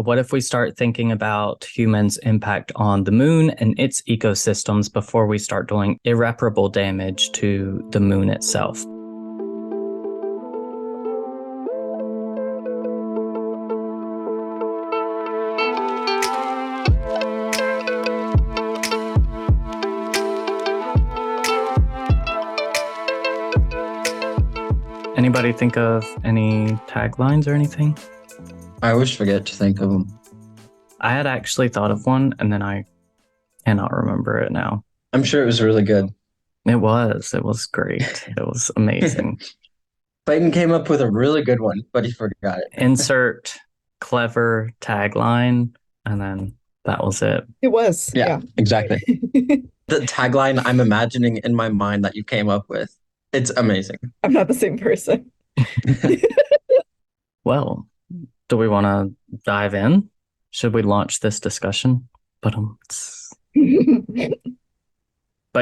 what if we start thinking about humans' impact on the moon and its ecosystems before we start doing irreparable damage to the moon itself? Anybody think of any taglines or anything? I always forget to think of them. I had actually thought of one, and then I cannot remember it now. I'm sure it was really good. It was great. It was amazing. Clayton came up with a really good one, but he forgot it. Insert clever tagline, and then that was it. It was. Yeah. Exactly. The tagline I'm imagining in my mind that you came up with. It's amazing. I'm not the same person. Well, do we want to dive in? Should we launch this discussion? But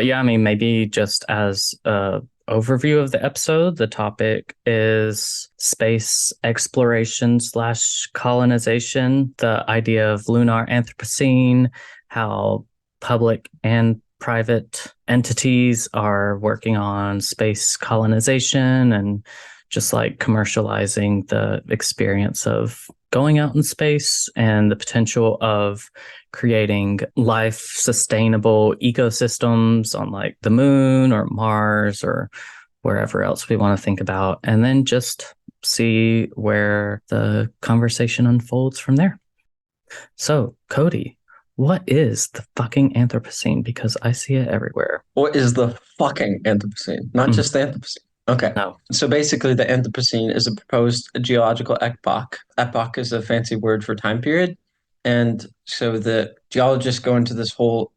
yeah, I mean, maybe just as a overview of the episode, the topic is space exploration / colonization, the idea of lunar Anthropocene, how public and private entities are working on space colonization and just like commercializing the experience of going out in space and the potential of creating life sustainable ecosystems on like the moon or Mars or wherever else we want to think about, and then just see where the conversation unfolds from there. So, Cody, what is the fucking Anthropocene? Because I see it everywhere. What is the fucking Anthropocene? Not just the Anthropocene. Okay. No. So basically, the Anthropocene is a proposed geological epoch. Epoch is a fancy word for time period. And so the geologists go into the whole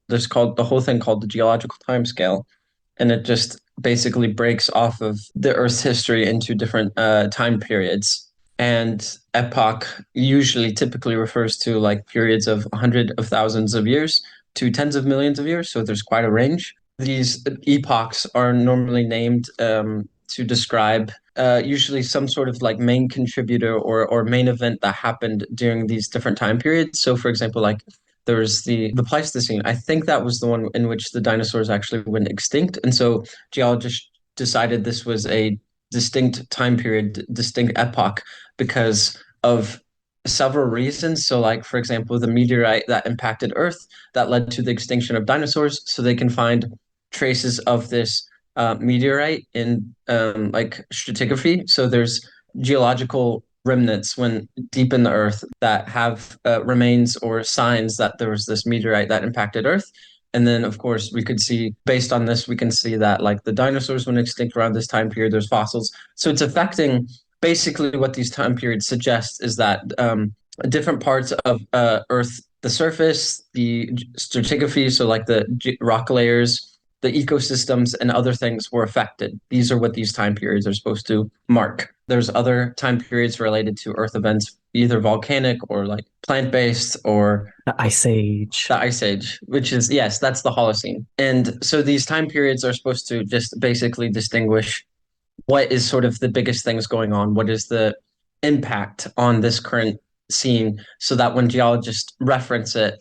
thing called the geological time scale. And it just basically breaks off of the Earth's history into different time periods. And epoch typically refers to like periods of hundreds of thousands of years to tens of millions of years. So there's quite a range. These epochs are normally named to describe usually some sort of like main contributor or main event that happened during these different time periods. So for example, like there was the Pleistocene. I think that was the one in which the dinosaurs actually went extinct. And so geologists decided this was a distinct time period, distinct epoch, because of several reasons. So like, for example, the meteorite that impacted Earth that led to the extinction of dinosaurs. So they can find traces of this meteorite in like stratigraphy. So there's geological remnants when deep in the Earth that have remains or signs that there was this meteorite that impacted Earth. And then, of course, we could see, based on this, we can see that like the dinosaurs went extinct around this time period, there's fossils. So it's affecting basically what these time periods suggest is that different parts of Earth, the surface, the stratigraphy, so like the rock layers, the ecosystems and other things were affected. These are what these time periods are supposed to mark. There's other time periods related to Earth events, either volcanic or like plant-based or the Ice Age. The Ice Age, which is, yes, that's the Holocene. And so these time periods are supposed to just basically distinguish what is sort of the biggest things going on, what is the impact on this current scene, so that when geologists reference it,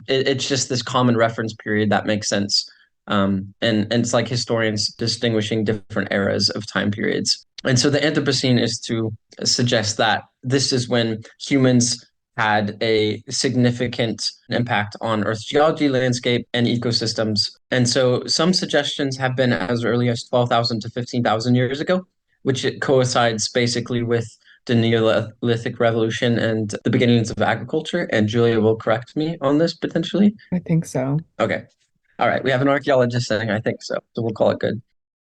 it's just this common reference period that makes sense. And it's like historians distinguishing different eras of time periods. And so the Anthropocene is to suggest that this is when humans had a significant impact on Earth's geology, landscape, and ecosystems. And so some suggestions have been as early as 12,000 to 15,000 years ago, which it coincides basically with the Neolithic Revolution and the beginnings of agriculture. And Julia will correct me on this potentially. I think so. Okay. All right, we have an archaeologist saying I think so we'll call it good.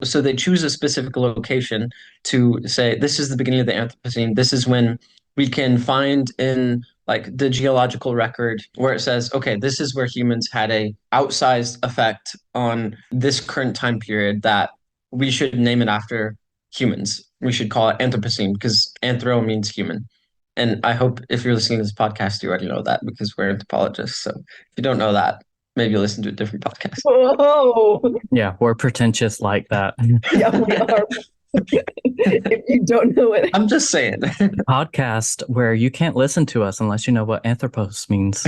So they choose a specific location to say this is the beginning of the Anthropocene. This is when we can find in like the geological record where it says, okay, this is where humans had a outsized effect on this current time period that we should name it after humans. We should call it Anthropocene because anthro means human. And I hope if you're listening to this podcast, you already know that because we're anthropologists. So if you don't know that, maybe listen to a different podcast. Whoa. Yeah, we're pretentious like that. Yeah, we are. If you don't know what I'm just saying. Podcast where you can't listen to us unless you know what anthropos means.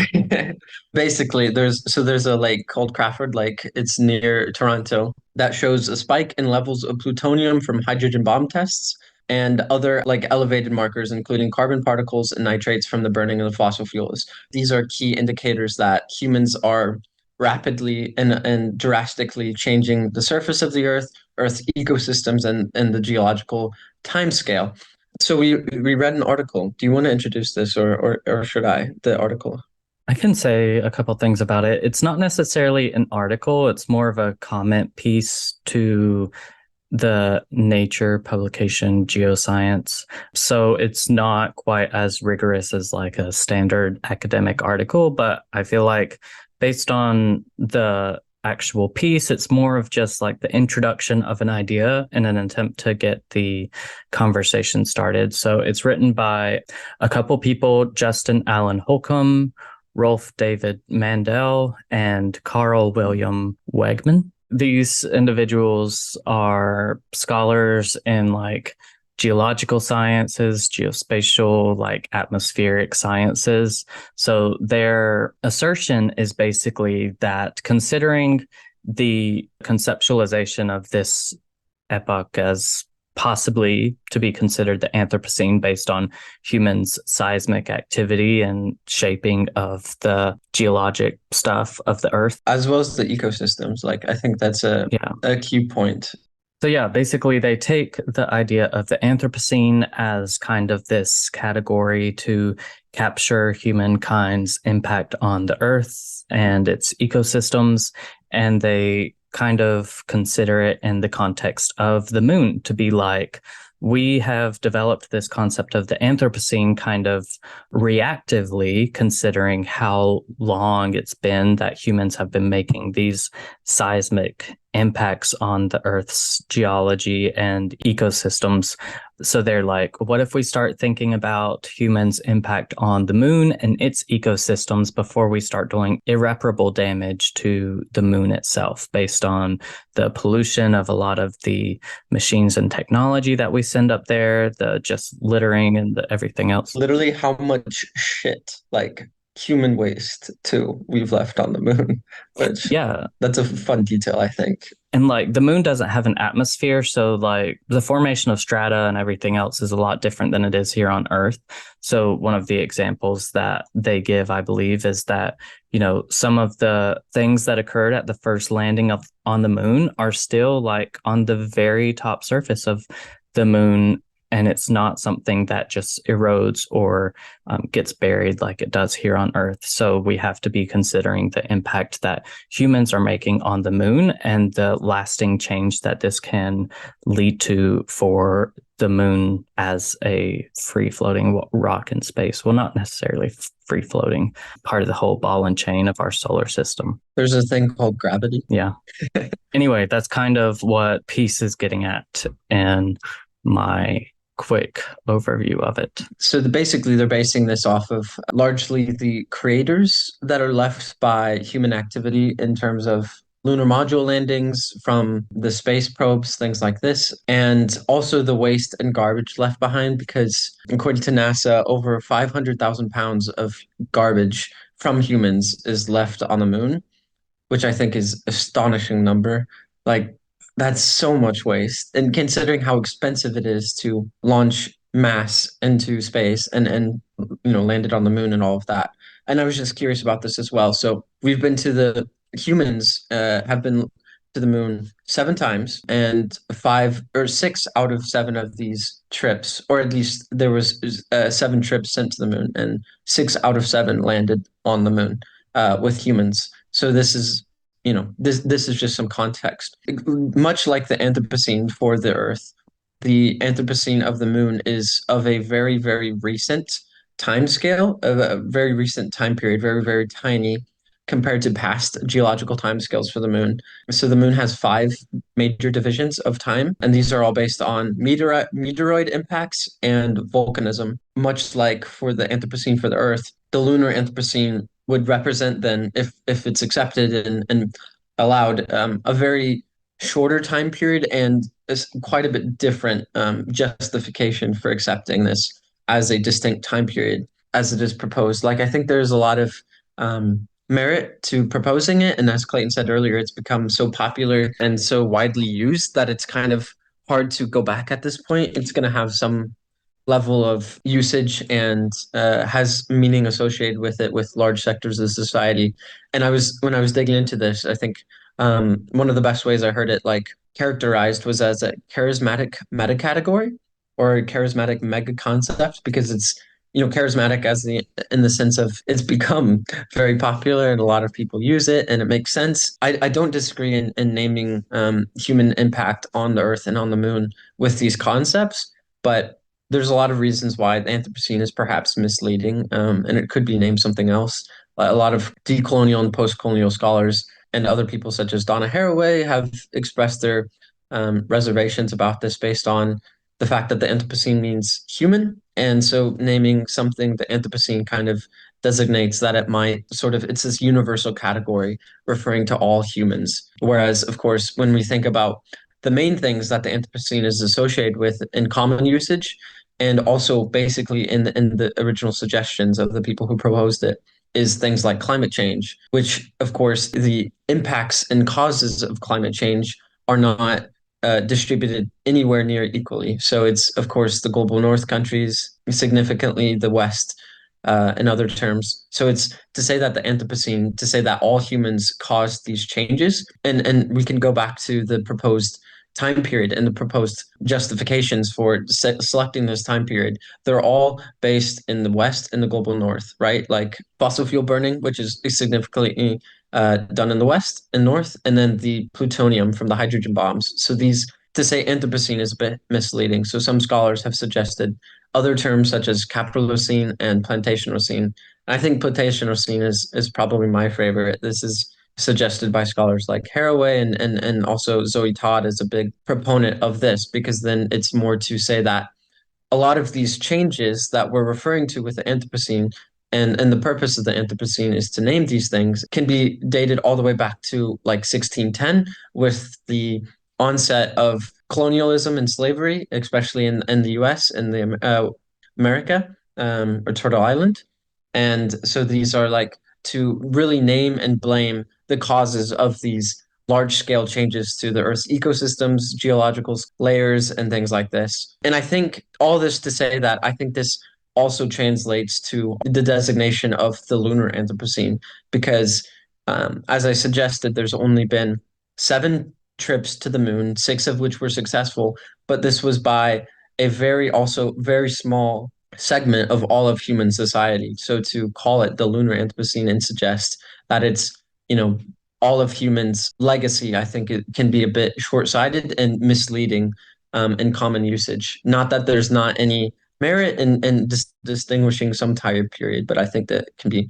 Basically, there's a lake called Crawford Lake. It's near Toronto that shows a spike in levels of plutonium from hydrogen bomb tests and other like elevated markers, including carbon particles and nitrates from the burning of the fossil fuels. These are key indicators that humans are rapidly and drastically changing the surface of the Earth, Earth's ecosystems, and the geological timescale. So we read an article. Do you want to introduce this, or should I? The article. I can say a couple things about it. It's not necessarily an article, it's more of a comment piece to the Nature publication Geoscience. So it's not quite as rigorous as like a standard academic article, but I feel like based on the actual piece, it's more of just like the introduction of an idea in an attempt to get the conversation started. So it's written by a couple people, Justin Allen Holcomb, Rolfe David Mandel, and Karl William Wegmann. These individuals are scholars in like geological sciences, geospatial, like atmospheric sciences. So their assertion is basically that considering the conceptualization of this epoch as possibly to be considered the Anthropocene based on humans' seismic activity and shaping of the geologic stuff of the Earth. As well as the ecosystems. Like I think that's a key point. So yeah, basically they take the idea of the Anthropocene as kind of this category to capture humankind's impact on the Earth and its ecosystems, and they kind of consider it in the context of the moon to be like, we have developed this concept of the Anthropocene kind of reactively, considering how long it's been that humans have been making these seismic impacts on the Earth's geology and ecosystems. So they're like, what if we start thinking about humans' impact on the moon and its ecosystems before we start doing irreparable damage to the moon itself based on the pollution of a lot of the machines and technology that we send up there, the just littering and the everything else. Literally how much shit, like human waste too, we've left on the moon, which that's a fun detail, I think. And like the moon doesn't have an atmosphere, so like the formation of strata and everything else is a lot different than it is here on Earth. So one of the examples that they give, I believe, is that, you know, some of the things that occurred at the first landing on the moon are still like on the very top surface of the moon. And it's not something that just erodes or gets buried like it does here on Earth. So we have to be considering the impact that humans are making on the moon and the lasting change that this can lead to for the moon as a free-floating rock in space. Well, not necessarily free-floating, part of the whole ball and chain of our solar system. There's a thing called gravity. Yeah. Anyway, that's kind of what Peace is getting at in my quick overview of it. So basically they're basing this off of largely the craters that are left by human activity in terms of lunar module landings from the space probes, things like this, and also the waste and garbage left behind, because according to NASA, over 500,000 pounds of garbage from humans is left on the moon, which I think is astonishing number. Like, that's so much waste. And considering how expensive it is to launch mass into space and you know, land it on the moon and all of that. And I was just curious about this as well. So we've been to the humans have been to the moon 7 times, and 5 or 6 out of 7 of these trips, or at least there was 7 trips sent to the moon, and 6 out of 7 landed on the moon with humans. So this is, you know, this is just some context. Much like the Anthropocene for the Earth, the Anthropocene of the moon is of a very, very recent time scale, of a very recent time period, very, very tiny compared to past geological timescales for the moon. So the moon has 5 major divisions of time, and these are all based on meteoroid impacts and volcanism. Much like for the Anthropocene for the Earth, the Lunar Anthropocene would represent then, if it's accepted and allowed, a very shorter time period and quite a bit different justification for accepting this as a distinct time period as it is proposed. Like, I think there's a lot of merit to proposing it. And as Clayton said earlier, it's become so popular and so widely used that it's kind of hard to go back at this point. It's going to have some level of usage and has meaning associated with it with large sectors of society. And when I was digging into this, I think one of the best ways I heard it like characterized was as a charismatic meta category or a charismatic mega concept because it's charismatic as the in the sense of it's become very popular and a lot of people use it and it makes sense. I don't disagree in naming human impact on the earth and on the moon with these concepts, but there's a lot of reasons why the Anthropocene is perhaps misleading, and it could be named something else. A lot of decolonial and post-colonial scholars and other people such as Donna Haraway have expressed their reservations about this based on the fact that the Anthropocene means human. And so naming something the Anthropocene kind of designates that it might it's this universal category referring to all humans. Whereas, of course, when we think about the main things that the Anthropocene is associated with in common usage, and also basically in the original suggestions of the people who proposed it, is things like climate change, which, of course, the impacts and causes of climate change are not distributed anywhere near equally. So it's, of course, the global north countries, significantly the West, in other terms. So it's to say that the Anthropocene, to say that all humans caused these changes, and we can go back to the proposed time period and the proposed justifications for selecting this time period. They're all based in the West and the global North, right? Like fossil fuel burning, which is significantly done in the West and North, and then the plutonium from the hydrogen bombs. So to say Anthropocene is a bit misleading. So some scholars have suggested other terms such as Capitalocene and Plantationocene. And I think Plantationocene is probably my favorite. This is suggested by scholars like Haraway and also Zoe Todd is a big proponent of this because then it's more to say that a lot of these changes that we're referring to with the Anthropocene and the purpose of the Anthropocene is to name these things can be dated all the way back to like 1610 with the onset of colonialism and slavery, especially in the US and the America or Turtle Island. And so these are like to really name and blame the causes of these large scale changes to the Earth's ecosystems, geological layers, and things like this. And I think all this to say that I think this also translates to the designation of the Lunar Anthropocene, because as I suggested, there's only been 7 trips to the moon, 6 of which were successful, but this was by a very small segment of all of human society. So to call it the Lunar Anthropocene and suggest that it's, all of humans' legacy, I think it can be a bit short-sighted and misleading in common usage. Not that there's not any merit in distinguishing some time period, but I think that it can be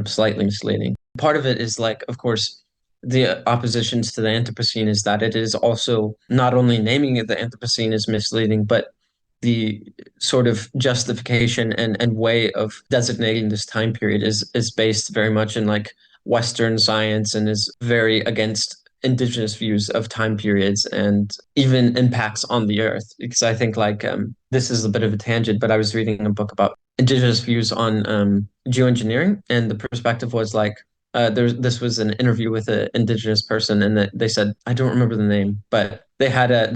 slightly misleading. Part of it is like, of course, the oppositions to the Anthropocene is that it is also not only naming it the Anthropocene is misleading, but the sort of justification and way of designating this time period is based very much in like Western science and is very against indigenous views of time periods and even impacts on the earth. Because I think like this is a bit of a tangent, but I was reading a book about indigenous views on geoengineering, and the perspective was like this was an interview with an indigenous person, and they said, I don't remember the name, but they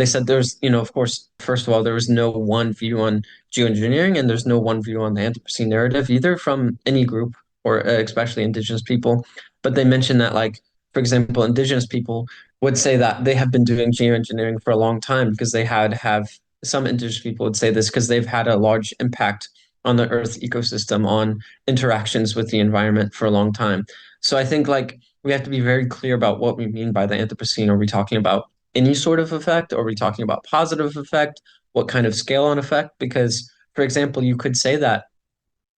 said there's, of course, first of all, there was no one view on geoengineering, and there's no one view on the Anthropocene narrative either from any group or especially indigenous people. But they mentioned that, like, for example, indigenous people would say that they have been doing geoengineering for a long time because they have some indigenous people would say this because they've had a large impact on the Earth ecosystem, on interactions with the environment for a long time. So I think like we have to be very clear about what we mean by the Anthropocene. Are we talking about any sort of effect? Are we talking about positive effect? What kind of scale on effect? Because, for example, you could say that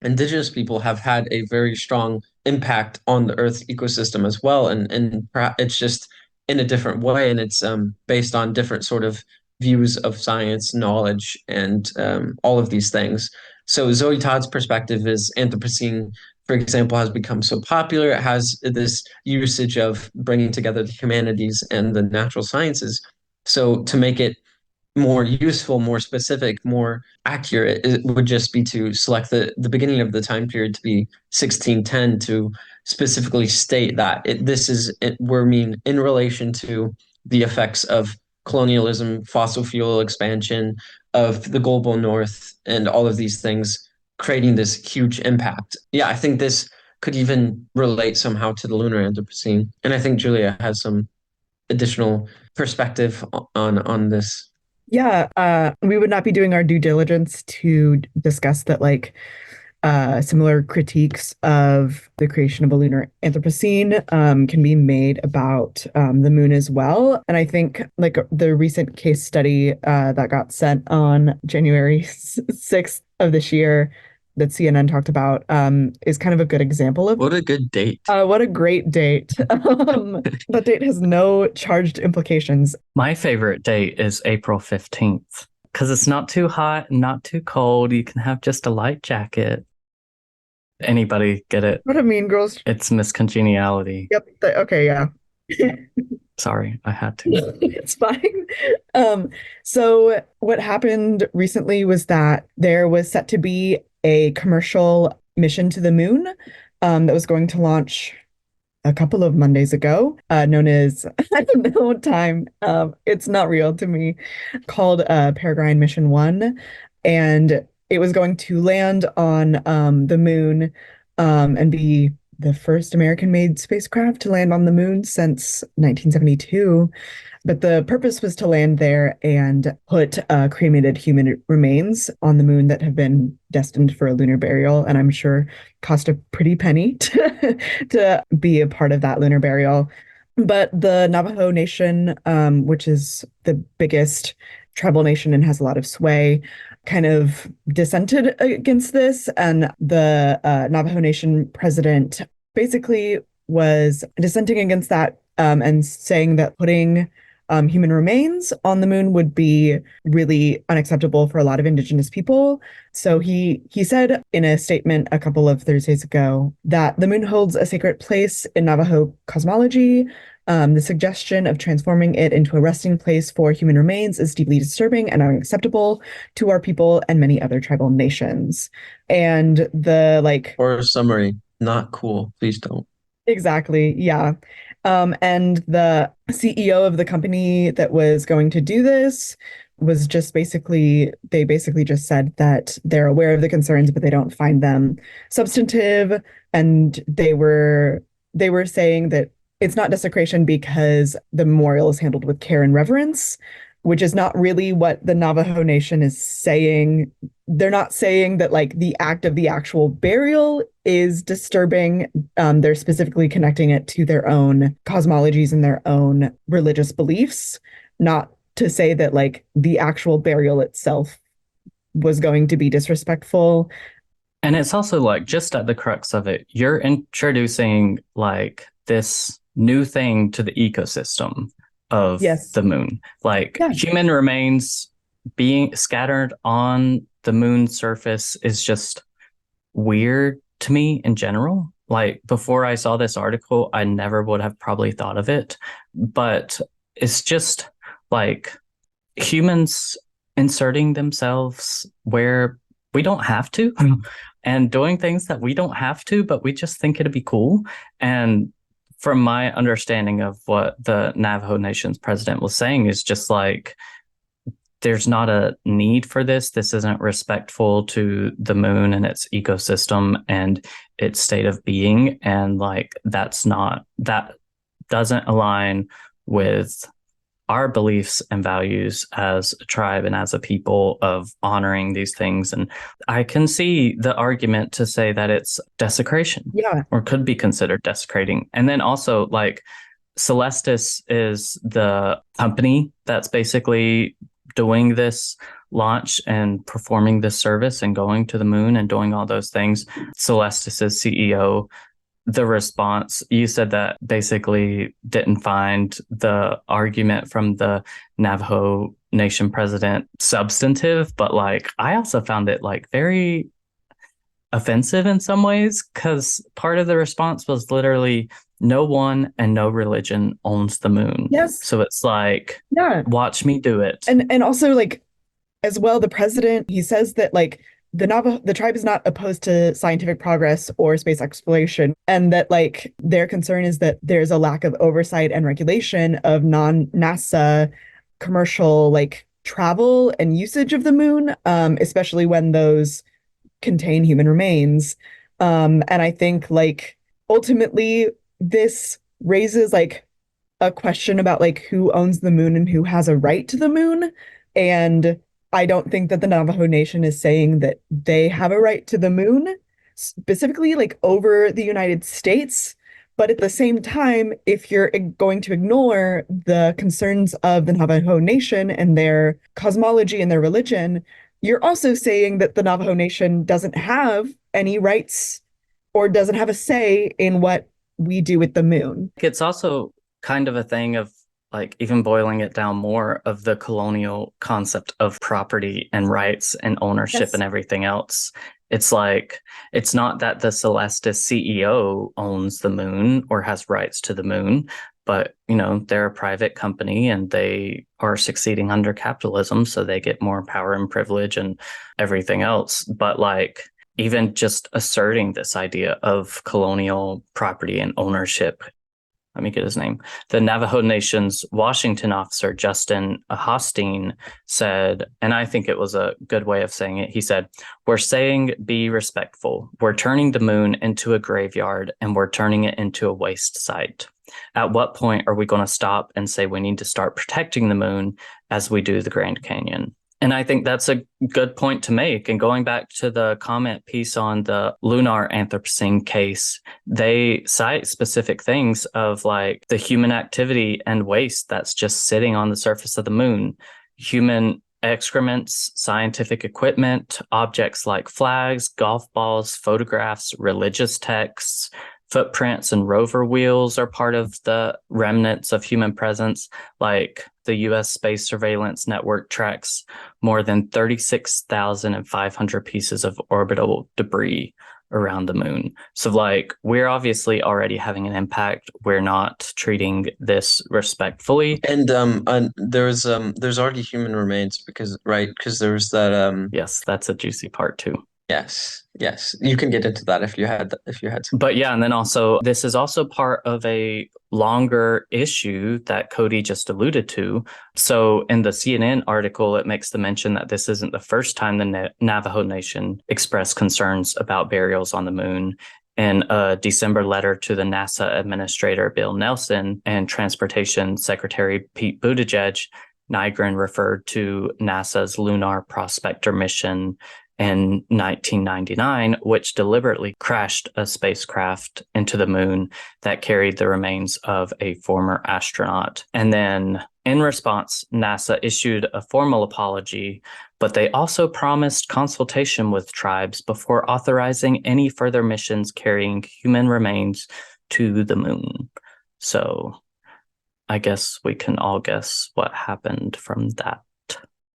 indigenous people have had a very strong impact on the Earth ecosystem as well, and perhaps it's just in a different way, and it's based on different sort of views of science, knowledge, and all of these things. So Zoe Todd's perspective is Anthropocene for example, has become so popular. It has this usage of bringing together the humanities and the natural sciences. So to make it more useful, more specific, more accurate, it would just be to select the beginning of the time period to be 1610 to specifically state that we're mean in relation to the effects of colonialism, fossil fuel expansion, of the global north, and all of these things creating this huge impact. Yeah, I think this could even relate somehow to the lunar Anthropocene. And I think Julia has some additional perspective on this. Yeah, we would not be doing our due diligence to discuss that, like, similar critiques of the creation of a lunar Anthropocene can be made about the moon as well. And I think, like, the recent case study that got sent on January 6th of this year that CNN talked about is kind of a good example of What a good date. what a great date. That date has no charged implications. My favorite date is April 15th because it's not too hot, not too cold. You can have just a light jacket. Anybody get it? What a Mean Girls. It's Miss Congeniality. Yep. Okay, yeah. Sorry, I had to. It's fine. So what happened recently was that there was set to be a commercial mission to the moon that was going to launch a couple of Mondays ago, known as, I don't know what time, it's not real to me, called Peregrine Mission 1. And it was going to land on the moon and be the first American-made spacecraft to land on the moon since 1972. But the purpose was to land there and put cremated human remains on the moon that have been destined for a lunar burial, and I'm sure cost a pretty penny to be a part of that lunar burial. But the Navajo Nation, which is the biggest tribal nation and has a lot of sway, kind of dissented against this. And the Navajo Nation president basically was dissenting against that and saying that putting human remains on the moon would be really unacceptable for a lot of indigenous people. So he said in a statement a couple of Thursdays ago that the moon holds a sacred place in Navajo cosmology. The suggestion of transforming it into a resting place for human remains is deeply disturbing and unacceptable to our people and many other tribal nations. And Or a summary, not cool. Please don't. Exactly. Yeah. And the CEO of the company that was going to do this was they basically just said that they're aware of the concerns, but they don't find them substantive. And they were saying that it's not desecration because the memorial is handled with care and reverence, which is not really what the Navajo Nation is saying. They're not saying that, like, the act of the actual burial is disturbing. They're specifically connecting it to their own cosmologies and their own religious beliefs, not to say that, like, the actual burial itself was going to be disrespectful. And it's also, like, just at the crux of it, you're introducing, like, this new thing to the ecosystem of the moon. Like, human remains being scattered on the moon's surface is just weird to me in general. Like, before I saw this article, I never would have probably thought of it. But it's just like humans inserting themselves where we don't have to and doing things that we don't have to, but we just think it'd be cool. And from my understanding of what the Navajo Nation's president was saying is just like, there's not a need for this. This isn't respectful to the moon and its ecosystem and its state of being. And like, that doesn't align with our beliefs and values as a tribe and as a people of honoring these things. And I can see the argument to say that it's desecration, or could be considered desecrating. And then also, like, Celestis is the company that's basically doing this launch and performing this service and going to the moon and doing all those things. Celestis's CEO, the response, you said that basically didn't find the argument from the Navajo Nation president substantive, but like, I also found it like very offensive in some ways, because part of the response was literally no one and no religion owns the moon. Yes. So it's like, Yeah. watch me do it. And also like as well, the president, he says that like the tribe is not opposed to scientific progress or space exploration, and that like their concern is that there's a lack of oversight and regulation of non-NASA commercial like travel and usage of the moon, especially when those contain human remains. And I think like ultimately this raises like a question about like who owns the moon and who has a right to the moon. And I don't think that the Navajo Nation is saying that they have a right to the moon, specifically like over the United States. But at the same time, if you're going to ignore the concerns of the Navajo Nation and their cosmology and their religion, you're also saying that the Navajo Nation doesn't have any rights or doesn't have a say in what we do with the moon. It's also kind of a thing of like even boiling it down more of the colonial concept of property and rights and ownership Yes. and everything else. It's like, it's not that the Celestis CEO owns the moon or has rights to the moon, but, you know, they're a private company and they are succeeding under capitalism. So they get more power and privilege and everything else. But like, even just asserting this idea of colonial property and ownership, let me get his name. The Navajo Nation's Washington officer, Justin Hosteen, said, and I think it was a good way of saying it. He said, "We're saying be respectful. We're turning the moon into a graveyard and we're turning it into a waste site. At what point are we going to stop and say we need to start protecting the moon as we do the Grand Canyon?" And I think that's a good point to make. And going back to the comment piece on the Lunar Anthropocene case, they cite specific things of like the human activity and waste that's just sitting on the surface of the moon. Human excrements, scientific equipment, objects like flags, golf balls, photographs, religious texts, footprints and rover wheels are part of the remnants of human presence. Like the US Space Surveillance Network tracks more than 36,500 pieces of orbital debris around the moon. So like, we're obviously already having an impact. We're not treating this respectfully. And there's already human remains because there was that Yes, that's a juicy part too. Yes, you can get into that if you had some. But yeah, and then also this is also part of a longer issue that Cody just alluded to. So in the CNN article, it makes the mention that this isn't the first time the Navajo Nation expressed concerns about burials on the moon. In a December letter to the NASA Administrator Bill Nelson and Transportation Secretary Pete Buttigieg, Nygren referred to NASA's Lunar Prospector mission in 1999, which deliberately crashed a spacecraft into the moon that carried the remains of a former astronaut. And then in response, NASA issued a formal apology, but they also promised consultation with tribes before authorizing any further missions carrying human remains to the moon. So I guess we can all guess what happened from that.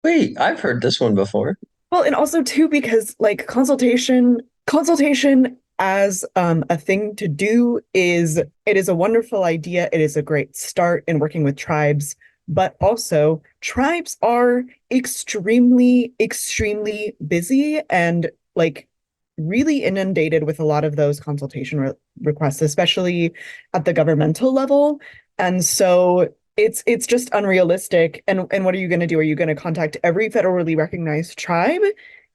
Wait, I've heard this one before. Well, and also too, because like consultation as a thing to do it is a wonderful idea. It is a great start in working with tribes, but also tribes are extremely, extremely busy and like really inundated with a lot of those consultation requests, especially at the governmental level. And so it's just unrealistic. And what are you going to do? Are you going to contact every federally recognized tribe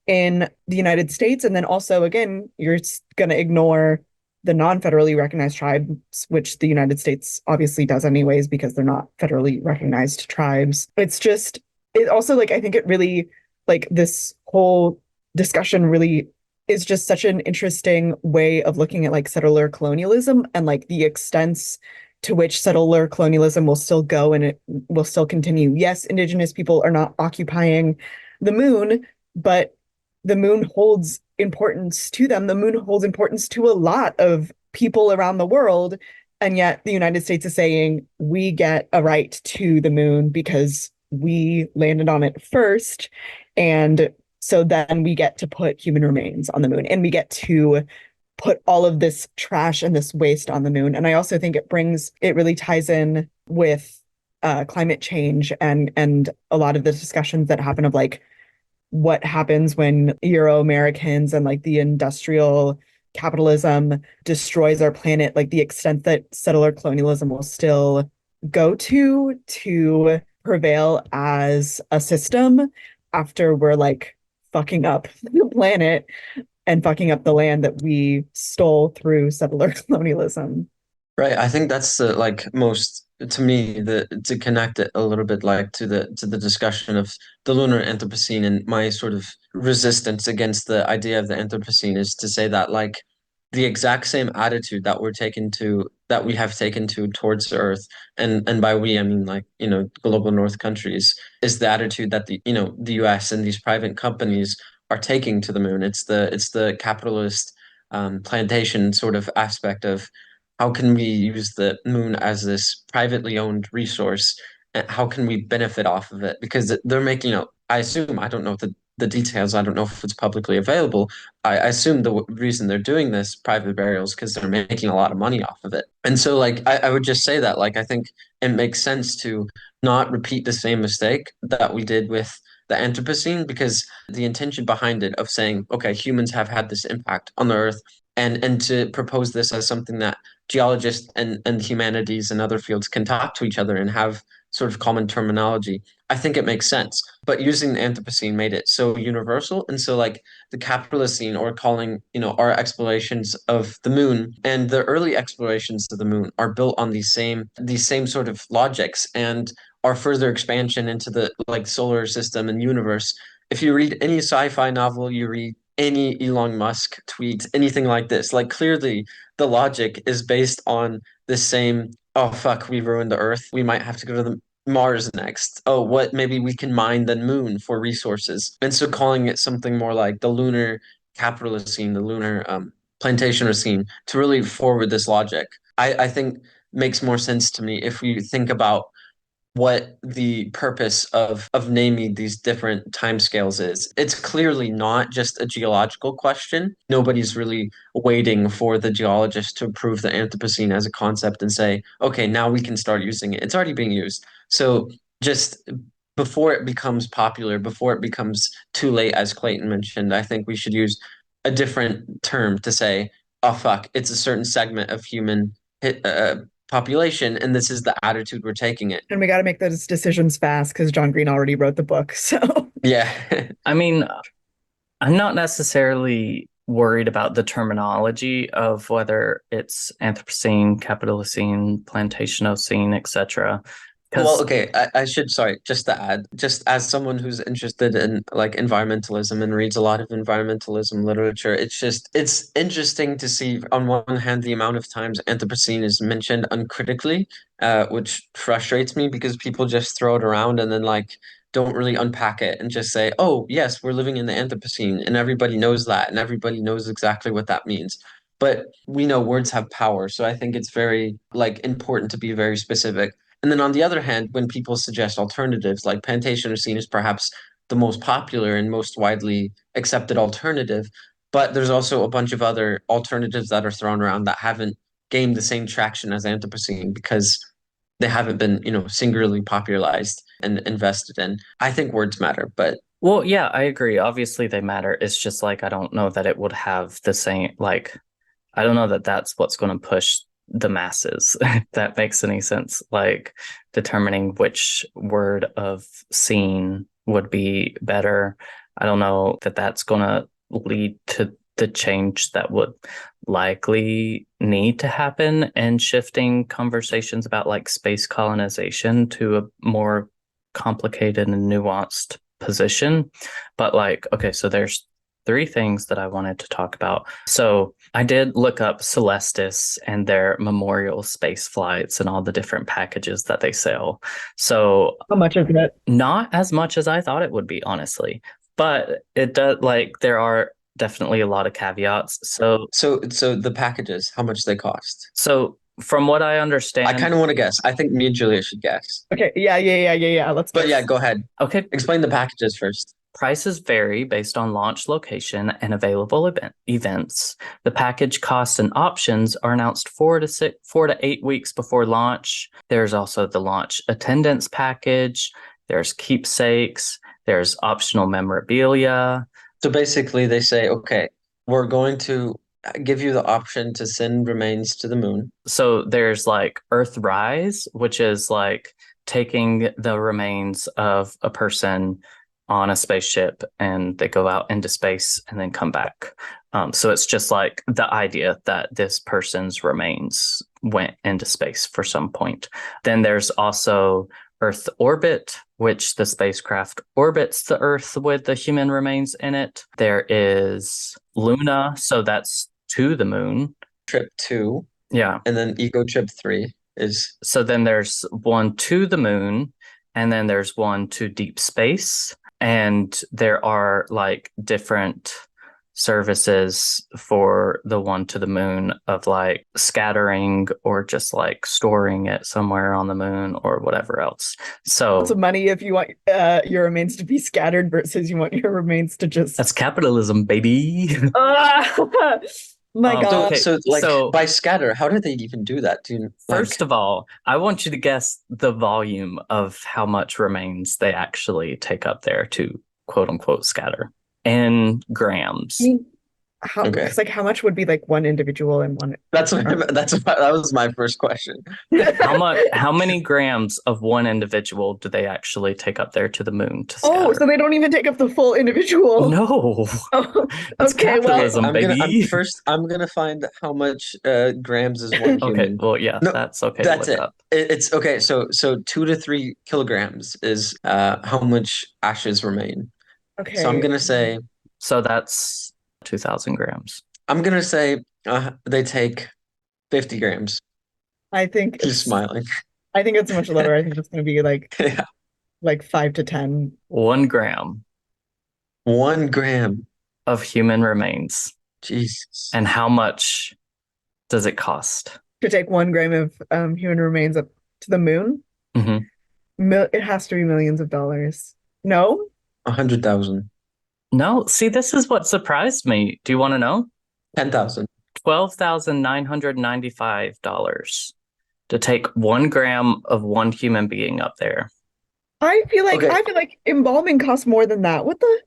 in the United States? And then also, again, you're going to ignore the non-federally recognized tribes, which the United States obviously does anyways, because they're not federally recognized tribes. It also like, I think it really, like this whole discussion really is just such an interesting way of looking at like settler colonialism and like the extents to which settler colonialism will still go and it will still continue. Yes, indigenous people are not occupying the moon, but the moon holds importance to them. The moon holds importance to a lot of people around the world. And yet the United States is saying we get a right to the moon because we landed on it first. And So then we get to put human remains on the moon, and we get to put all of this trash and this waste on the moon. And I also think it really ties in with climate change and a lot of the discussions that happen of like what happens when Euro Americans and like the industrial capitalism destroys our planet, like the extent that settler colonialism will still go to prevail as a system after we're like fucking up the planet and fucking up the land that we stole through settler colonialism. Right. I think that's the like most to me the to connect it a little bit like to the discussion of the lunar Anthropocene and my sort of resistance against the idea of the Anthropocene is to say that like the exact same attitude that we have taken to towards the Earth, and by we I mean like, global North countries, is the attitude that the US and these private companies are taking to the moon. It's the capitalist plantation sort of aspect of how can we use the moon as this privately owned resource, and how can we benefit off of it? Because they're making, I assume, I don't know the details, I don't know if it's publicly available. I assume the reason they're doing this private burials because they're making a lot of money off of it. And so like I would just say that like I think it makes sense to not repeat the same mistake that we did with the Anthropocene, because the intention behind it of saying, okay, humans have had this impact on the Earth, and to propose this as something that geologists and humanities and other fields can talk to each other and have sort of common terminology, I think it makes sense. But using the Anthropocene made it so universal. And so like the capitalist scene, or calling, our explorations of the moon and the early explorations of the moon are built on these same sort of logics, and our further expansion into the like solar system and universe. If you read any sci-fi novel, you read any Elon Musk tweet, anything like this, like clearly the logic is based on the same, oh fuck, we ruined the Earth. We might have to go to the Mars next. Oh, what maybe we can mine the moon for resources. And so calling it something more like the lunar capitalist scene, the lunar plantation scene, to really forward this logic, I think makes more sense to me if we think about what the purpose of naming these different timescales is. It's clearly not just a geological question. Nobody's really waiting for the geologist to approve the Anthropocene as a concept and say, okay, now we can start using it. It's already being used. So just before it becomes popular, before it becomes too late, as Clayton mentioned, I think we should use a different term to say, oh fuck, it's a certain segment of human population, and this is the attitude we're taking it. And we got to make those decisions fast because John Green already wrote the book. So, Yeah. I mean, I'm not necessarily worried about the terminology of whether it's Anthropocene, Capitalocene, Plantationocene, etc. Well, okay, I should, sorry, just to add, just as someone who's interested in like environmentalism and reads a lot of environmentalism literature, it's interesting to see on one hand the amount of times Anthropocene is mentioned uncritically, which frustrates me because people just throw it around and then like don't really unpack it and just say, oh, yes, we're living in the Anthropocene, and everybody knows that, and everybody knows exactly what that means. But we know words have power, so I think it's very like important to be very specific. And then on the other hand, when people suggest alternatives, like Plantationocene is perhaps the most popular and most widely accepted alternative, but there's also a bunch of other alternatives that are thrown around that haven't gained the same traction as Anthropocene because they haven't been, singularly popularized and invested in. I think words matter, but well, yeah, I agree. Obviously, they matter. It's just like I don't know that it would have the same, like, I don't know that that's what's going to push the masses, if that makes any sense. Like determining which word of scene would be better. I don't know that that's going to lead to the change that would likely need to happen and shifting conversations about like space colonization to a more complicated and nuanced position. But like, okay, so there's three things that I wanted to talk about. So I did look up Celestis and their memorial space flights and all the different packages that they sell. So how much is it? Not as much as I thought it would be, honestly. But it does, like, there are definitely a lot of caveats. So the packages, how much they cost? So from what I understand, I kind of want to guess. I think me and Julia should guess. Okay, yeah. Let's But guess. yeah, go ahead. Okay. Explain the packages first. Prices vary based on launch location and available events. The package costs and options are announced 4 to 8 weeks before launch. There's also the launch attendance package. There's keepsakes. There's optional memorabilia. So basically, they say, okay, we're going to give you the option to send remains to the moon. So there's like Earthrise, which is like taking the remains of a person on a spaceship and they go out into space and then come back. So it's just like the idea that this person's remains went into space for some point. Then there's also Earth Orbit, which the spacecraft orbits the Earth with the human remains in it. There is Luna, so that's to the moon. Trip 2. Yeah. And then Ego Trip 3 is... So then there's one to the moon, and then there's one to deep space. And there are like different services for the one to the moon of like scattering or just like storing it somewhere on the moon or whatever else. So lots of money if you want your remains to be scattered versus you want your remains to just... That's capitalism, baby. My God. Okay, so by scatter, how did they even do that? First of all, I want you to guess the volume of how much remains they actually take up there to quote unquote scatter in grams. I mean, Okay. Like how much would be like one individual and one? That was my first question. How many grams of one individual do they actually take up there to the moon to scatter? Oh, so they don't even take up the full individual. No. Oh, It's okay, capitalism, baby. I'm gonna find how much grams is one human. Okay, well, yeah, No, that's okay. That's to look it. up. It's okay. So 2 to 3 kilograms is how much ashes remain. Okay. So I'm gonna say So that's 2,000 grams. I'm gonna say they take 50 grams. I think She's smiling. I think it's much lower. I think it's gonna be like Yeah. like 5 to 10. 1 gram 1 gram. of human remains. Jesus. And how much does it cost? To take 1 gram of human remains up to the moon, it has to be millions of dollars. No? 100,000. No, see, this is what surprised me. Do you want to know? 10,000. $12,995 to take 1 gram of one human being up there. I feel like Okay. embalming costs more than that. What the?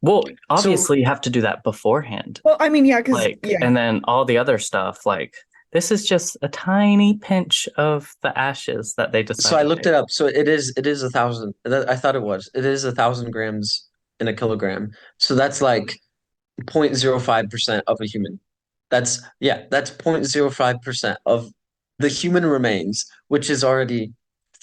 Well, obviously you have to do that beforehand. Well, I mean, yeah, because Like, and then all the other stuff, like this is just a tiny pinch of the ashes that they decided. So I looked it up. So it is 1,000. I thought it was. It is 1,000 grams in a kilogram. So that's like 0.05% of a human. That's 0.05% of the human remains, which is already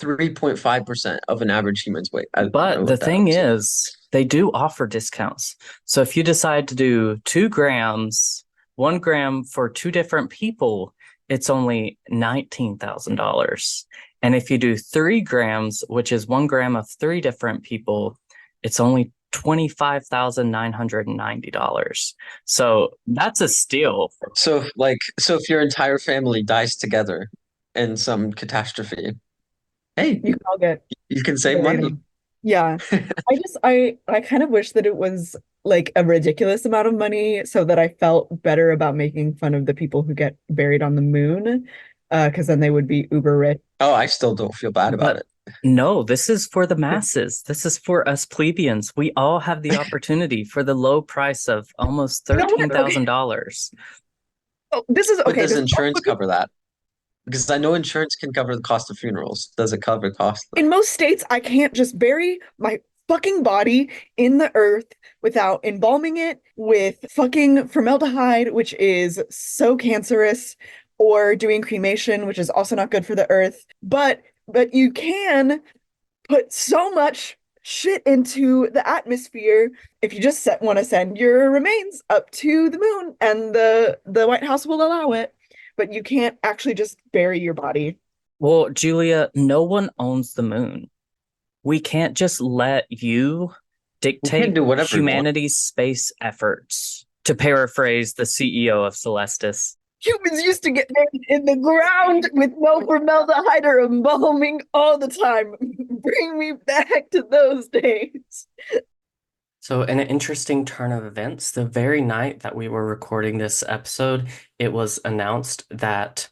3.5% of an average human's weight. But the thing is, they do offer discounts. So if you decide to do 2 grams, 1 gram for 2 different people, it's only $19,000. And if you do 3 grams, which is 1 gram of 3 different people, it's only $25,990. So that's a steal. So if your entire family dies together in some catastrophe, hey, you can all get you can save money. Yeah. I kind of wish that it was like a ridiculous amount of money so that I felt better about making fun of the people who get buried on the moon, because then they would be uber rich. Oh, I still don't feel bad about it. No, this is for the masses. This is for us plebeians. We all have the opportunity for the low price of almost $13,000. Oh, this is But okay. does This insurance cover that? Because I know insurance can cover the cost of funerals. Does it cover the cost? in most states, I can't just bury my fucking body in the earth without embalming it with fucking formaldehyde, which is so cancerous, or doing cremation, which is also not good for the earth. But you can put so much shit into the atmosphere if you just want to send your remains up to the moon, and the White House will allow it. But you can't actually just bury your body. Well, Julia, no one owns the moon. We can't just let you dictate humanity's space efforts, to paraphrase the CEO of Celestis. Humans used to get buried in the ground with no formaldehyde or embalming all the time. Bring me back to those days. So, in an interesting turn of events, the very night that we were recording this episode, it was announced that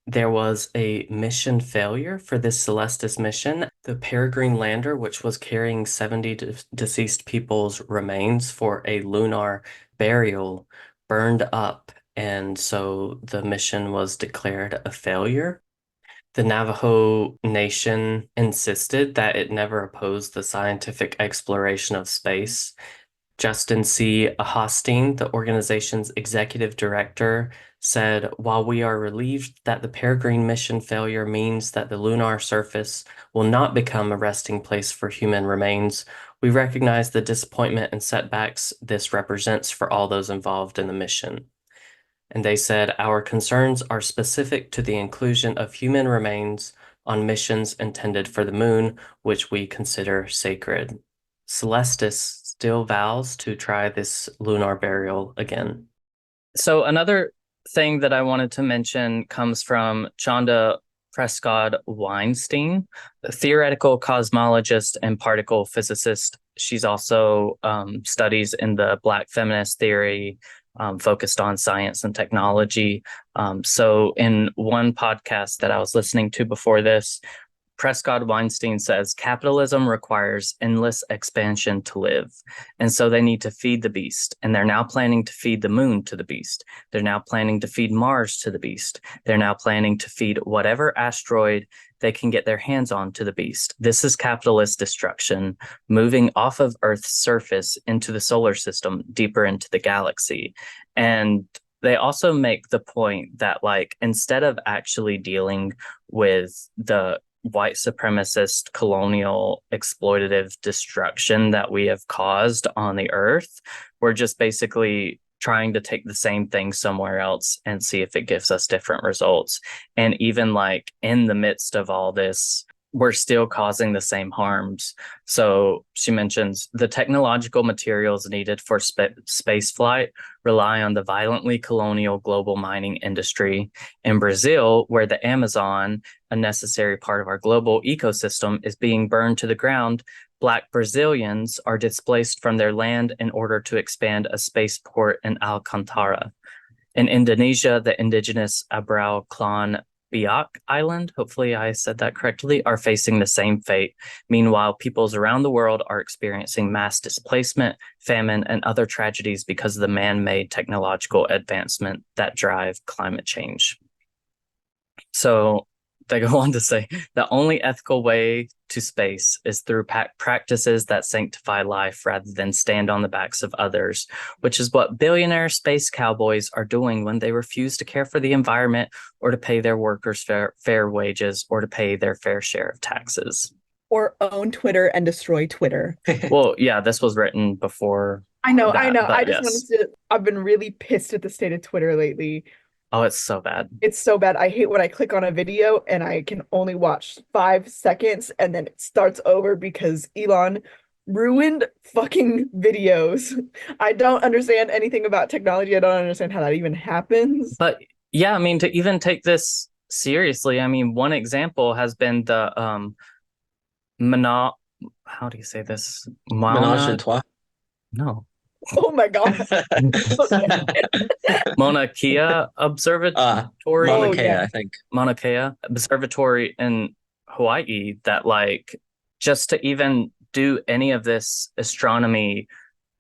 there was a mission failure for this Celestis mission. The Peregrine lander, which was carrying 70 deceased people's remains for a lunar burial, burned up, and so the mission was declared a failure. The Navajo Nation insisted that it never opposed the scientific exploration of space. Justin C. Hosteen, the organization's executive director, said, "While we are relieved that the Peregrine mission failure means that the lunar surface will not become a resting place for human remains, we recognize the disappointment and setbacks this represents for all those involved in the mission." And they said, "Our concerns are specific to the inclusion of human remains on missions intended for the moon, which we consider sacred." Celestis still vows to try this lunar burial again. So another thing that I wanted to mention comes from Chanda Prescott-Weinstein, a theoretical cosmologist and particle physicist. She's also studies in the Black feminist theory, focused on science and technology. So in one podcast that I was listening to before this, Prescott Weinstein says capitalism requires endless expansion to live. And so they need to feed the beast. And they're now planning to feed the moon to the beast. They're now planning to feed Mars to the beast. They're now planning to feed whatever asteroid they can get their hands on to the beast. This is capitalist destruction, moving off of Earth's surface into the solar system, deeper into the galaxy. And they also make the point that, like, instead of actually dealing with the white supremacist colonial exploitative destruction that we have caused on the earth, we're just basically trying to take the same thing somewhere else and see if it gives us different results. And even like in the midst of all this, we're still causing the same harms. So she mentions the technological materials needed for space flight rely on the violently colonial global mining industry. In Brazil, where the Amazon, a necessary part of our global ecosystem, is being burned to the ground, Black Brazilians are displaced from their land in order to expand a spaceport in Alcantara. In Indonesia, the indigenous Abrau clan Biak Island, hopefully I said that correctly, are facing the same fate. Meanwhile, peoples around the world are experiencing mass displacement, famine, and other tragedies because of the man-made technological advancement that drive climate change. So they go on to say, the only ethical way to space is through practices that sanctify life rather than stand on the backs of others, which is what billionaire space cowboys are doing when they refuse to care for the environment or to pay their workers fair wages or to pay their fair share of taxes. Or own Twitter and destroy Twitter. Well, yeah, this was written before. I know. I've been really pissed at the state of Twitter lately. Oh, it's so bad. It's so bad. I hate when I click on a video and I can only watch 5 seconds and then it starts over because Elon ruined fucking videos. I don't understand anything about technology. I don't understand how that even happens. But yeah, I mean, to even take this seriously, I mean, one example has been the how do you say this? Menage a trois? No. Oh my God. Mauna Kea Observatory. Mauna Kea, I think. Mauna Kea Observatory in Hawaii, that like just to even do any of this astronomy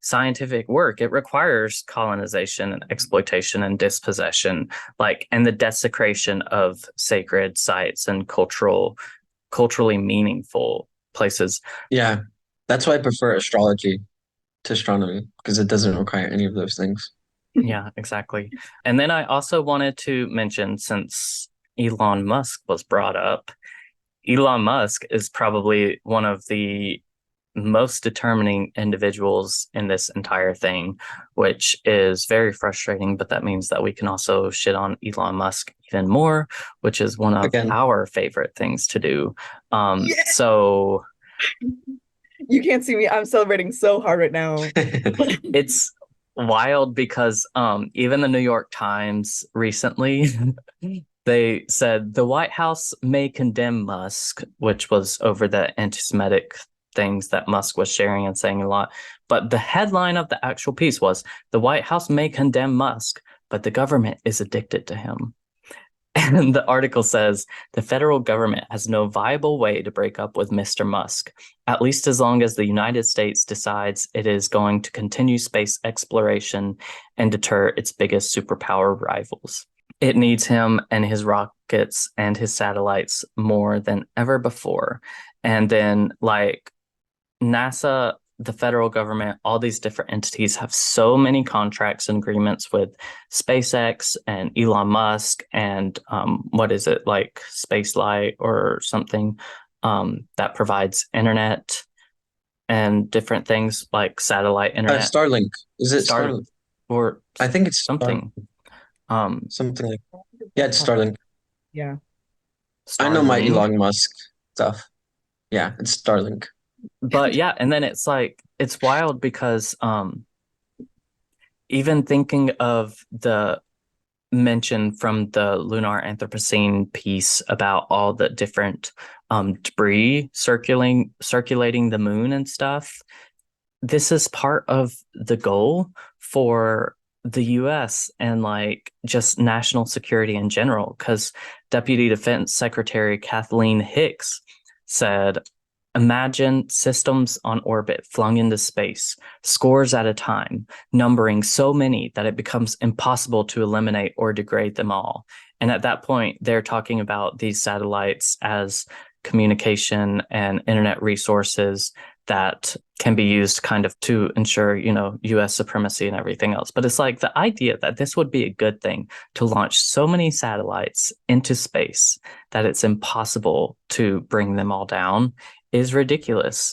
scientific work, it requires colonization and exploitation and dispossession, like, and the desecration of sacred sites and culturally meaningful places. Yeah, that's why I prefer astrology to astronomy, because it doesn't require any of those things. Yeah, exactly. And then I also wanted to mention, since Elon Musk was brought up, Elon Musk is probably one of the most determining individuals in this entire thing, which is very frustrating, but that means that we can also shit on Elon Musk even more, which is one of our favorite things to do. So you can't see me. I'm celebrating so hard right now. It's wild because even the New York Times recently, they said the White House may condemn Musk, which was over the anti-Semitic things that Musk was sharing and saying a lot. But the headline of the actual piece was, "The White House may condemn Musk, but the government is addicted to him." And the article says the federal government has no viable way to break up with Mr. Musk, at least as long as the United States decides it is going to continue space exploration and deter its biggest superpower rivals. It needs him and his rockets and his satellites more than ever before. And then, like, NASA, the federal government, all these different entities have so many contracts and agreements with SpaceX and Elon Musk and what is it, like Spacelight or something, that provides internet and different things like satellite internet. Starlink. Is it Starlink? Or I think it's something. Something like, yeah, it's Starlink. Yeah. I know my Starlink. Elon Musk stuff. Yeah, it's Starlink. But yeah, and then it's like, it's wild because even thinking of the mention from the Lunar Anthropocene piece about all the different debris circulating the moon and stuff, this is part of the goal for the US and like just national security in general, because Deputy Defense Secretary Kathleen Hicks said, "Imagine systems on orbit flung into space, scores at a time, numbering so many that it becomes impossible to eliminate or degrade them all." And at that point, they're talking about these satellites as communication and internet resources that can be used kind of to ensure, US supremacy and everything else. But it's like the idea that this would be a good thing to launch so many satellites into space that it's impossible to bring them all down is ridiculous.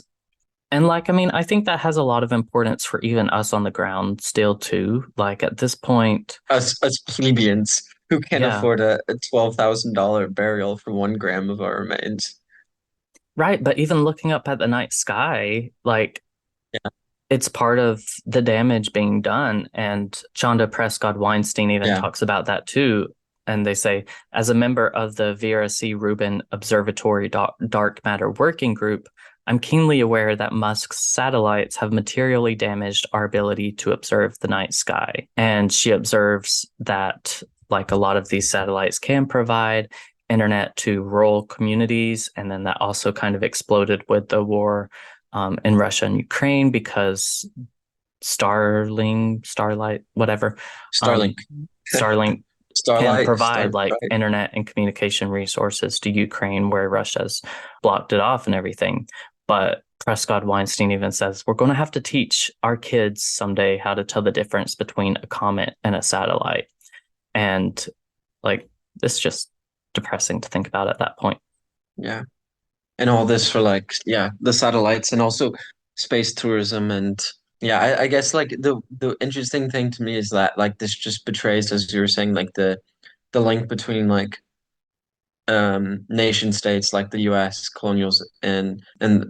And like, I mean, I think that has a lot of importance for even us on the ground still too. Like at this point, Us plebeians who can't afford a $12,000 burial for 1 gram of our remains. Right, but even looking up at the night sky, like, it's part of the damage being done. And Chanda Prescott Weinstein even talks about that too. And they say, as a member of the Vera C. Rubin Observatory Dark Matter Working Group, I'm keenly aware that Musk's satellites have materially damaged our ability to observe the night sky. And she observes that, like, a lot of these satellites can provide internet to rural communities. And then that also kind of exploded with the war in Russia and Ukraine because Starlink can provide internet and communication resources to Ukraine where Russia's blocked it off and everything. But Prescott Weinstein even says, we're going to have to teach our kids someday how to tell the difference between a comet and a satellite. And like, it's just depressing to think about at that point. Yeah. And all this for like, the satellites and also space tourism. And I guess like the interesting thing to me is that like this just betrays, as you were saying, like the link between like nation states like the US colonials and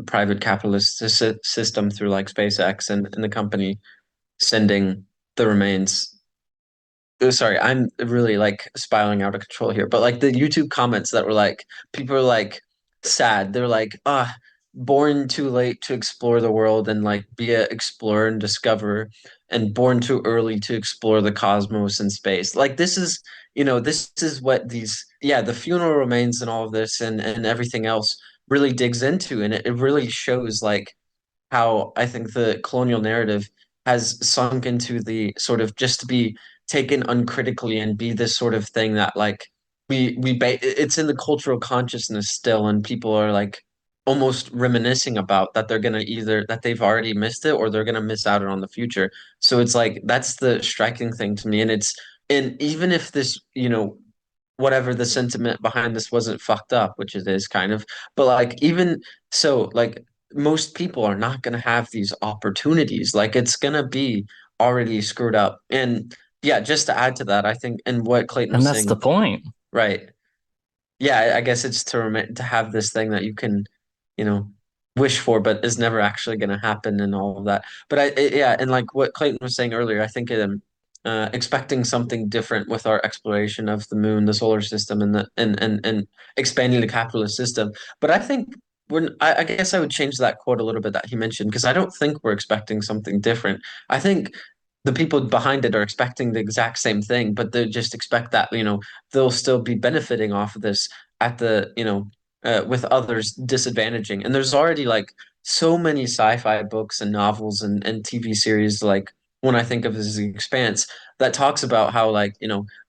private capitalist system through like SpaceX and the company sending the remains. Sorry, I'm really like spiraling out of control here, but like the YouTube comments that were like, people are like sad. They're like, born too late to explore the world and like be an explorer and discover, and born too early to explore the cosmos and space. Like this is, this is what these, the funeral remains and all of this and everything else really digs into. And it really shows like how I think the colonial narrative has sunk into the sort of just to be taken uncritically and be this sort of thing that like it's in the cultural consciousness still, and people are like almost reminiscing about that they're gonna either that they've already missed it or they're gonna miss out on the future. So it's like that's the striking thing to me, and even if this, whatever the sentiment behind this wasn't fucked up, which it is kind of, but like even so, like most people are not going to have these opportunities. Like it's going to be already screwed up. And just to add to that, I think, and what Clayton was saying, and that's the point, right? Yeah, I guess it's to have this thing that you can, wish for, but is never actually going to happen and all of that. But and like what Clayton was saying earlier, I think expecting something different with our exploration of the moon, the solar system, and the and expanding the capitalist system. But I think I guess I would change that quote a little bit that he mentioned, because I don't think we're expecting something different. I think the people behind it are expecting the exact same thing, but they just expect that, they'll still be benefiting off of this at the, with others disadvantaging. And there's already like so many sci-fi books and novels and TV series, like when I think of as The Expanse, that talks about how, like,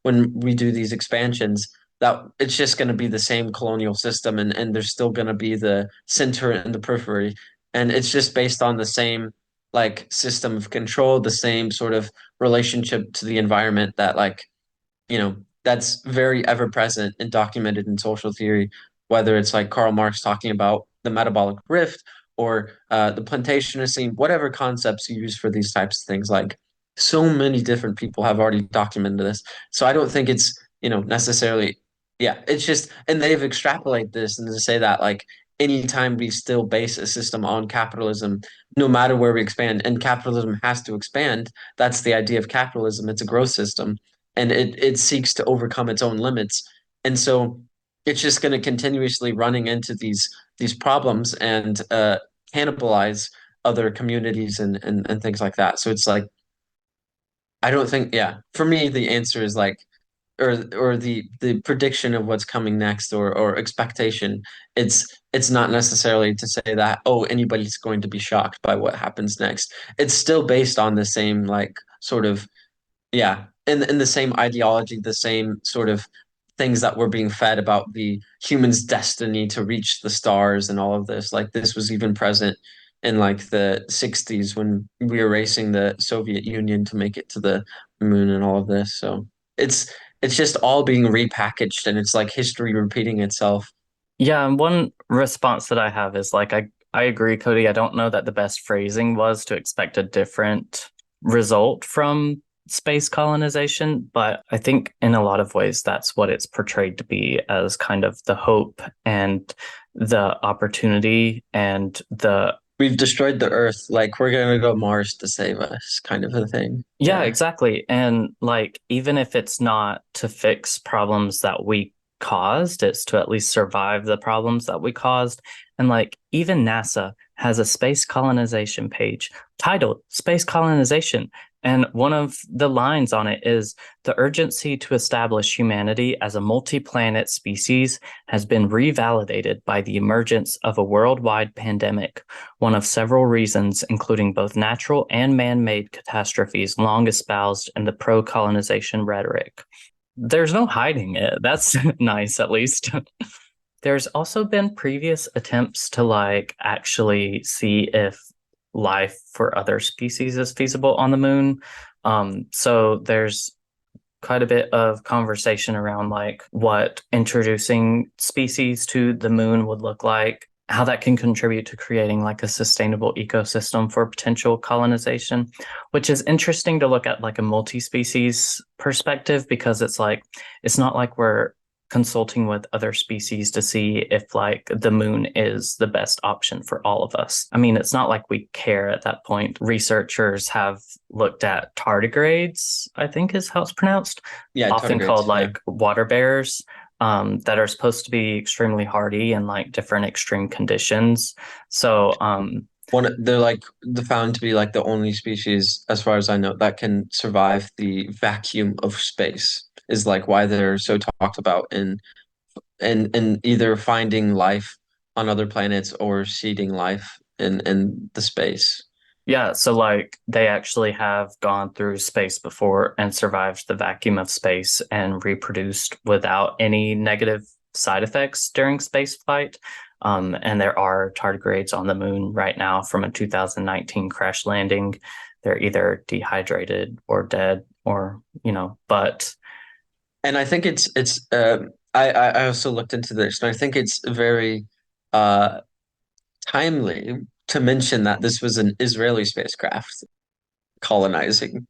when we do these expansions, that it's just going to be the same colonial system, and there's still going to be the center and the periphery, and it's just based on the same like system of control, the same sort of relationship to the environment that, like, that's very ever present and documented in social theory, whether it's like Karl Marx talking about the metabolic rift, or the plantationist, whatever concepts you use for these types of things. Like, so many different people have already documented this. So I don't think it's, necessarily, yeah, it's just, and they've extrapolated this and to say that, like, anytime we still base a system on capitalism, no matter where we expand, and capitalism has to expand, that's the idea of capitalism. It's a growth system, and it seeks to overcome its own limits. And so it's just going to continuously running into these problems and cannibalize other communities and things like that. So it's like, I don't think, yeah, for me the answer is like, or the prediction of what's coming next, or expectation, it's not necessarily to say that, oh, anybody's going to be shocked by what happens next. It's still based on the same, like, sort of, yeah, in the same ideology, the same sort of things that were being fed about the human's destiny to reach the stars and all of this. Like, this was even present in like the 60s when we were racing the Soviet Union to make it to the moon and all of this. So it's it's just all being repackaged, and it's like history repeating itself. Yeah, and one response that I have is like I agree, Cody. I don't know that the best phrasing was to expect a different result from space colonization, but I think in a lot of ways that's what it's portrayed to be, as kind of the hope and the opportunity and the We've destroyed the Earth, like we're gonna go Mars to save us, kind of a thing. yeah, Yeah. exactly. And like even if it's not to fix problems that we caused, it's to at least survive the problems that we caused. And like even NASA has a space colonization page titled Space Colonization. And one of the lines on it is the urgency to establish humanity as a multi-planet species has been revalidated by the emergence of a worldwide pandemic, one of several reasons, including both natural and man-made catastrophes long espoused in the pro-colonization rhetoric. There's no hiding it. That's nice, at least. There's also been previous attempts to like actually see if life for other species is feasible on the moon. So there's quite a bit of conversation around like what introducing species to the moon would look like, how that can contribute to creating like a sustainable ecosystem for potential colonization, which is interesting to look at like a multi-species perspective, because it's like, it's not like we're consulting with other species to see if like the moon is the best option for all of us. I mean, it's not like we care at that point. Researchers have looked at tardigrades, I think is how it's pronounced, Yeah, often tardigrades, called yeah. like water bears, that are supposed to be extremely hardy in like different extreme conditions. So They're like found to be like the only species, as far as I know, that can survive the vacuum of space. Is like why they're so talked about in either finding life on other planets or seeding life in the space. yeah, so like they actually have gone through space before and survived the vacuum of space and reproduced without any negative side effects during space flight. And there are tardigrades on the moon right now from a 2019 crash landing. They're either dehydrated or dead, or, but And I think I also looked into this, and I think it's very uh timely to mention that this was an Israeli spacecraft colonizing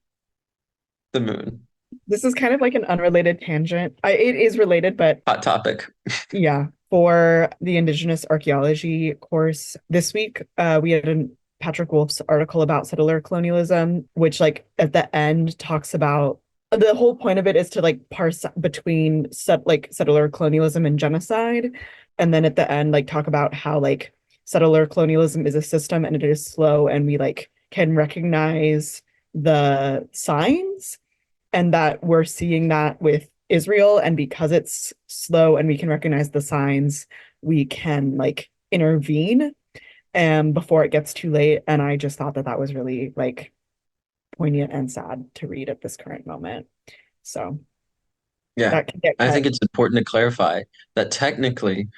the moon. This is kind of like an unrelated tangent. It is related, but Hot topic. yeah, for the Indigenous archaeology course this week, we had Patrick Wolf's article about settler colonialism, which like at the end talks about the whole point of it is to like parse between settler colonialism and genocide, and then at the end like talk about how like settler colonialism is a system and it is slow, and we like can recognize the signs, and that we're seeing that with Israel, and because it's slow and we can recognize the signs, we can like intervene before it gets too late. And I just thought that that was really like poignant and sad to read at this current moment. So Yeah, that can get I think cut. it's important to clarify that technically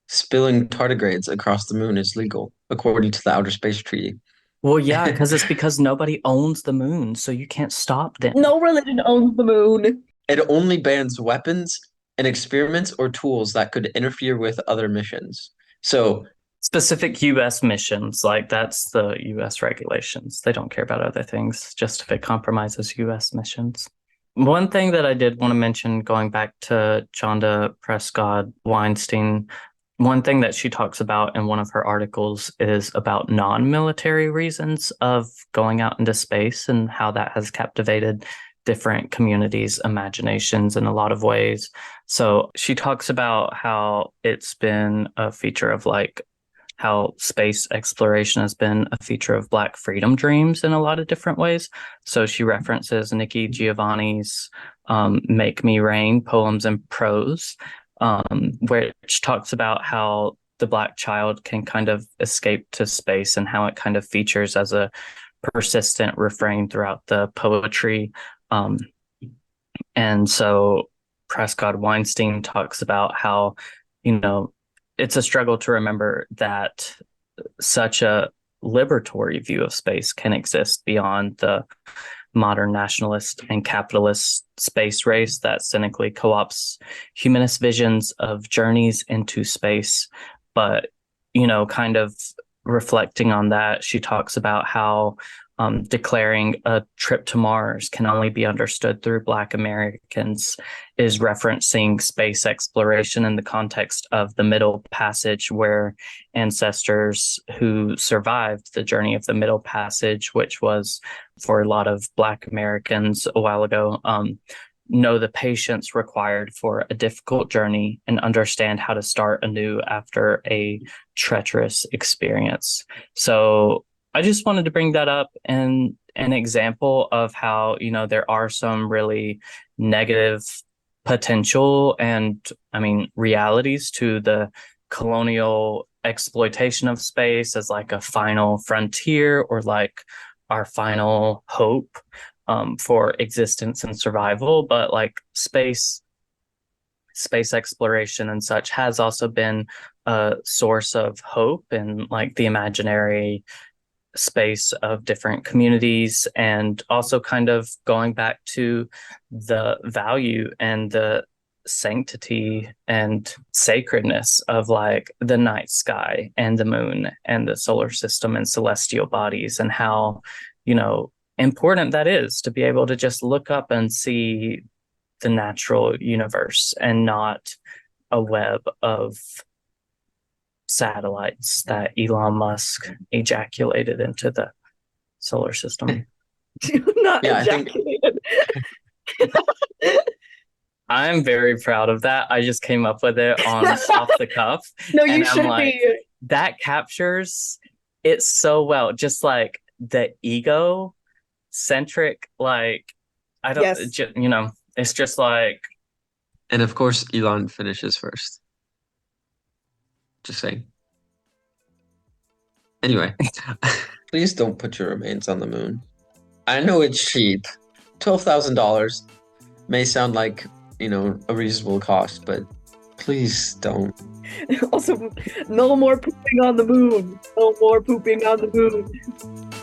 spilling tardigrades across the moon is legal according to the Outer Space Treaty. Well, yeah, because nobody owns the moon, so you can't stop them. No religion owns the moon. It only bans weapons and experiments or tools that could interfere with other missions. So Specific US missions, like that's the US regulations. They don't care about other things, just if it compromises US missions. One thing that I did want to mention, going back to Chonda Prescott Weinstein, one thing that she talks about in one of her articles is about non-military reasons of going out into space and how that has captivated different communities' imaginations in a lot of ways. So she talks about how it's been a feature of like how space exploration has been a feature of Black freedom dreams in a lot of different ways. So she references Nikki Giovanni's Make Me Rain poems and prose, which talks about how the Black child can kind of escape to space and how it kind of features as a persistent refrain throughout the poetry. And so Prescott Weinstein talks about how, it's a struggle to remember that such a liberatory view of space can exist beyond the modern nationalist and capitalist space race that cynically co-opts humanist visions of journeys into space. But, kind of reflecting on that, she talks about how declaring a trip to Mars can only be understood through Black Americans is referencing space exploration in the context of the Middle Passage, where ancestors who survived the journey of the Middle Passage, which was for a lot of Black Americans a while ago, know the patience required for a difficult journey and understand how to start anew after a treacherous experience. So I just wanted to bring that up and an example of how, there are some really negative potential and, realities to the colonial exploitation of space as like a final frontier or like our final hope for existence and survival. But like space exploration and such has also been a source of hope and like the imaginary space of different communities, and also kind of going back to the value and the sanctity and sacredness of like the night sky and the moon and the solar system and celestial bodies, and how, important that is to be able to just look up and see the natural universe and not a web of satellites that Elon Musk ejaculated into the solar system. Not Yeah, ejaculated. I'm very proud of that. I just came up with it off the cuff. No, you and I'm should like, be. that captures it so well. Just like the ego centric, like, I don't, Yes. it's just like. And of course, Elon finishes first. Just saying. Anyway, please don't put your remains on the moon. I know it's cheap. $12,000 may sound like, a reasonable cost, but please don't. Also, no more pooping on the moon. No more pooping on the moon.